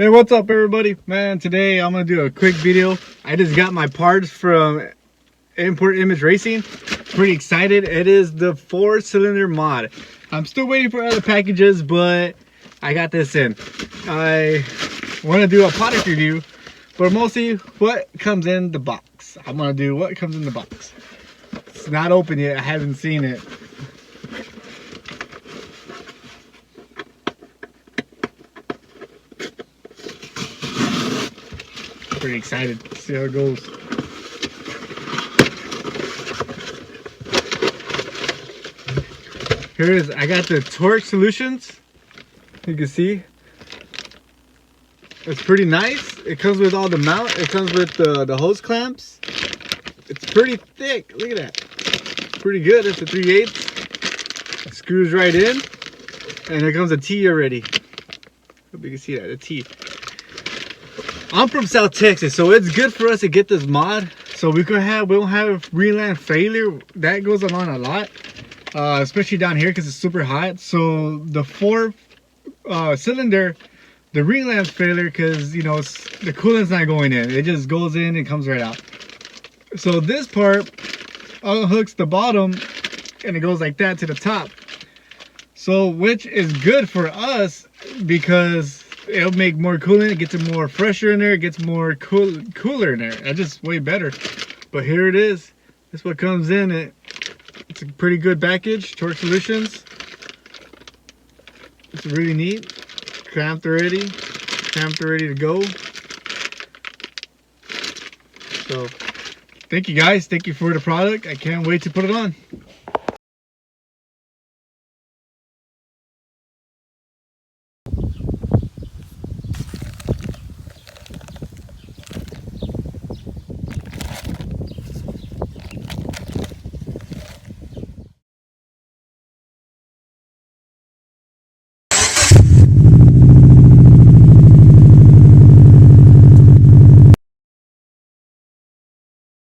Hey, what's up everybody? Man, today I'm gonna do a quick video. I just got my parts from Import Image Racing. Pretty excited. It is the 4-cylinder mod. I'm still waiting for other packages, but I got this in. I want to do a product review, but mostly what comes in the box. I'm gonna do what comes in the box. It's not open yet. I haven't seen it. Pretty excited to see how it goes. Here it is. I got the torque solutions. You can see it's pretty nice. It comes with all the mount. It comes with the hose clamps. It's pretty thick. Look at that. Pretty good. It's a 3/8. It screws right in, and there comes a T already. Hope you can see that, a T. I'm from South Texas, so it's good for us to get this mod, so we won't have ringland failure. That goes on a lot, especially down here because it's super hot. So the 4-cylinder, the ringland failure, because you know the coolant's not going in; it just goes in and comes right out. So this part unhooks the bottom, and it goes like that to the top. So which is good for us because it'll make more coolant, it gets it more fresher in there, it gets more cooler in there. That's just way better. But here it is. That's what comes in it. It's a pretty good package. Torque solutions. It's really neat. Clamped already. Clamped ready to go. So thank you guys. Thank you for the product. I can't wait to put it on.